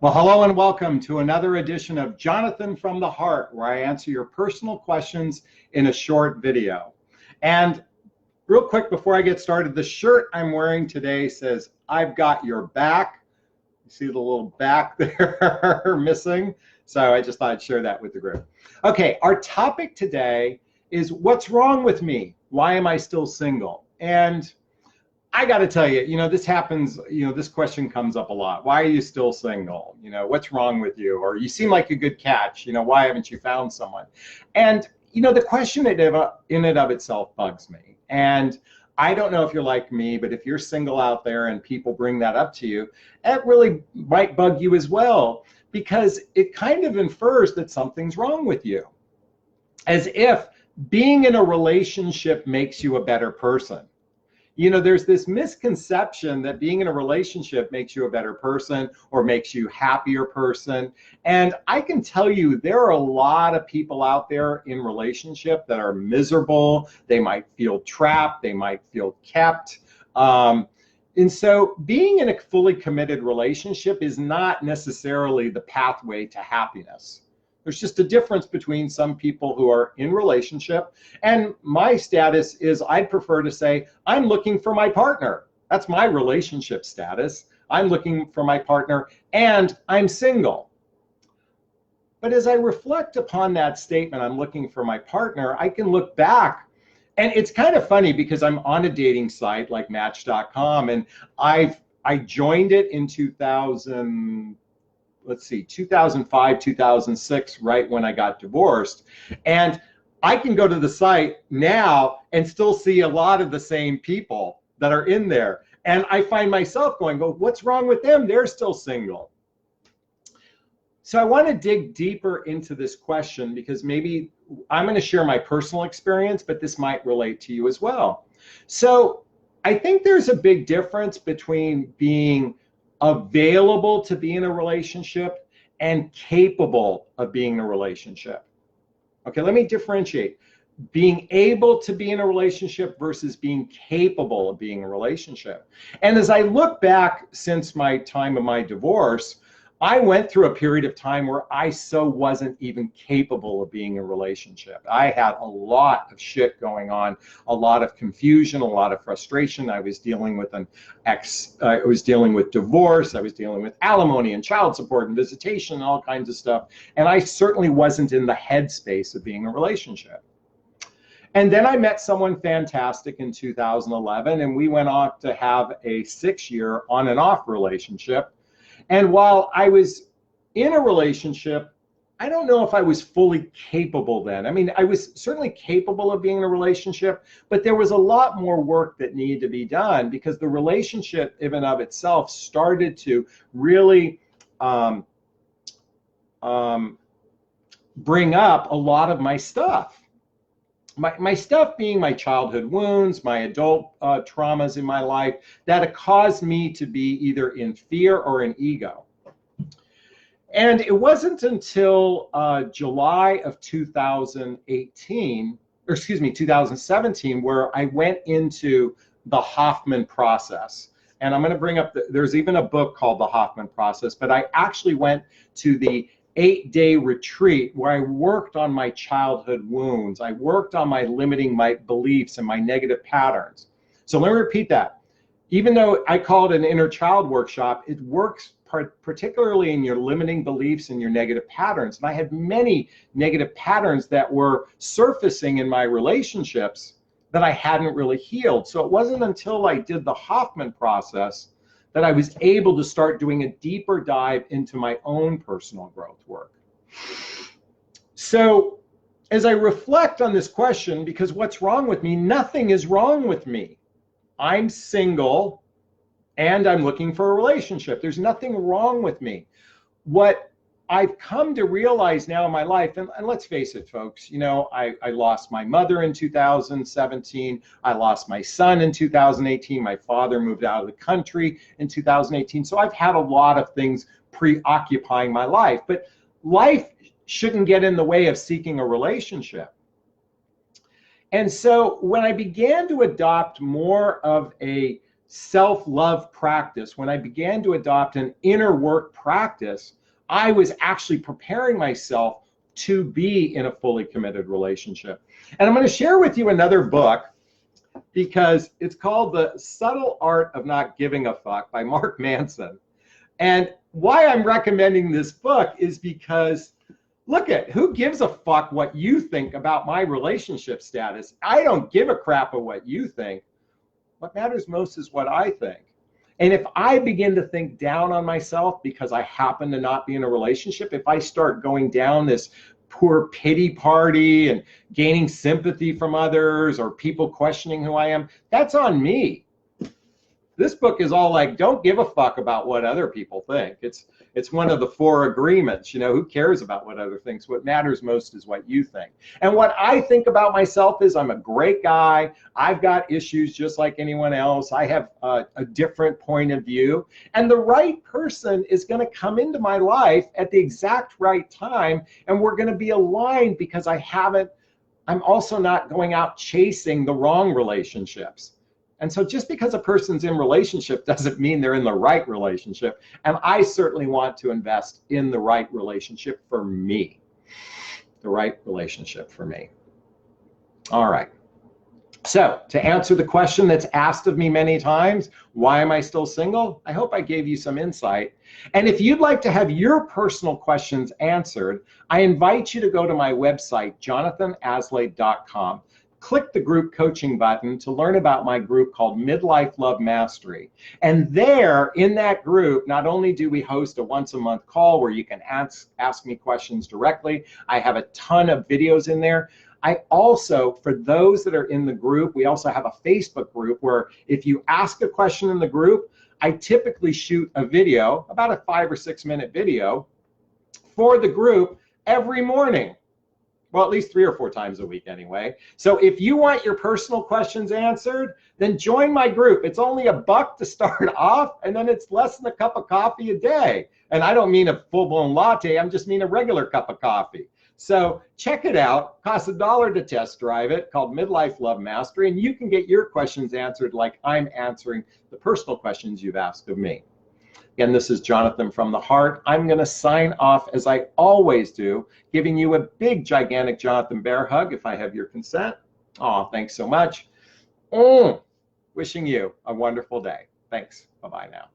Well, hello and welcome to another edition of Jonathan from the Heart, where I answer your personal questions in a short video. And real quick before I get started, the shirt I'm wearing today says, "I've got your back." You see the little back there missing? So I just thought I'd share that with the group. Okay, our topic today is what's wrong with me? Why am I still single? And I got to tell you, this happens, this question comes up a lot. Why are you still single? What's wrong with you? Or you seem like a good catch. Why haven't you found someone? And, the question in and of itself bugs me. And I don't know if you're like me, but if you're single out there and people bring that up to you, it really might bug you as well, because it kind of infers that something's wrong with you. As if being in a relationship makes you a better person. There's this misconception that being in a relationship makes you a better person or makes you a happier person. And I can tell you, there are a lot of people out there in relationship that are miserable. They might feel trapped. They might feel kept. And so being in a fully committed relationship is not necessarily the pathway to happiness. There's just a difference between some people who are in relationship, and my status is I'd prefer to say I'm looking for my partner. That's my relationship status. I'm looking for my partner and I'm single. But as I reflect upon that statement, I'm looking for my partner, I can look back, and it's kind of funny because I'm on a dating site like Match.com, and I joined it in 2005, 2006, right when I got divorced. And I can go to the site now and still see a lot of the same people that are in there. And I find myself going, well, what's wrong with them? They're still single. So I want to dig deeper into this question, because maybe I'm going to share my personal experience, but this might relate to you as well. So I think there's a big difference between being available to be in a relationship and capable of being in a relationship. Okay, let me differentiate. Being able to be in a relationship versus being capable of being in a relationship. And as I look back since my time of my divorce, I went through a period of time where I wasn't even capable of being in a relationship. I had a lot of shit going on, a lot of confusion, a lot of frustration. I was dealing with I was dealing with divorce, I was dealing with alimony and child support and visitation and all kinds of stuff. And I certainly wasn't in the headspace of being in a relationship. And then I met someone fantastic in 2011, and we went off to have a 6-year on and off relationship. And while I was in a relationship, I don't know if I was fully capable then. I mean, I was certainly capable of being in a relationship, but there was a lot more work that needed to be done, because the relationship in and of itself started to really bring up a lot of my stuff. My stuff being my childhood wounds, my adult traumas in my life that have caused me to be either in fear or in ego. And it wasn't until July of 2017, where I went into the Hoffman process. And I'm going to bring up, there's even a book called The Hoffman Process, but I actually went to the 8-day retreat where I worked on my childhood wounds. I worked on my limiting my beliefs and my negative patterns. So let me repeat that. Even though I call it an inner child workshop, it works particularly in your limiting beliefs and your negative patterns. And I had many negative patterns that were surfacing in my relationships that I hadn't really healed. So it wasn't until I did the Hoffman process that I was able to start doing a deeper dive into my own personal growth work. So as I reflect on this question, because what's wrong with me? Nothing is wrong with me. I'm single and I'm looking for a relationship. There's nothing wrong with me. What I've come to realize now in my life, and let's face it, folks, I lost my mother in 2017. I lost my son in 2018. My father moved out of the country in 2018. So I've had a lot of things preoccupying my life, but life shouldn't get in the way of seeking a relationship. And so when I began to adopt more of a self-love practice, when I began to adopt an inner work practice, I was actually preparing myself to be in a fully committed relationship. And I'm going to share with you another book because it's called The Subtle Art of Not Giving a Fuck by Mark Manson. And why I'm recommending this book is because look at who gives a fuck what you think about my relationship status. I don't give a crap of what you think. What matters most is what I think. And if I begin to think down on myself because I happen to not be in a relationship, if I start going down this poor pity party and gaining sympathy from others or people questioning who I am, that's on me. This book is all like, don't give a fuck about what other people think. It's one of the 4 agreements. You know, who cares about what other thinks? What matters most is what you think. And what I think about myself is I'm a great guy. I've got issues just like anyone else. I have a different point of view. And the right person is going to come into my life at the exact right time. And we're going to be aligned because I'm also not going out chasing the wrong relationships. And so just because a person's in relationship doesn't mean they're in the right relationship. And I certainly want to invest in the right relationship for me. The right relationship for me. All right. So to answer the question that's asked of me many times, why am I still single? I hope I gave you some insight. And if you'd like to have your personal questions answered, I invite you to go to my website, jonathanaslay.com. Click the group coaching button to learn about my group called Midlife Love Mastery. And there in that group, not only do we host a once-a-month call where you can ask me questions directly, I have a ton of videos in there. I also, for those that are in the group, we also have a Facebook group where if you ask a question in the group, I typically shoot a video, about a 5 or 6 minute video for the group every morning. Well, at least 3 or 4 times a week anyway. So if you want your personal questions answered, then join my group. It's only $1 to start off, and then it's less than a cup of coffee a day. And I don't mean a full-blown latte, I just mean a regular cup of coffee. So check it out. It costs $1 to test drive it, called Midlife Love Mastery, and you can get your questions answered like I'm answering the personal questions you've asked of me. Again, this is Jonathan from the Heart. I'm going to sign off as I always do, giving you a big, gigantic Jonathan Bear hug if I have your consent. Oh, thanks so much. Wishing you a wonderful day. Thanks. Bye-bye now.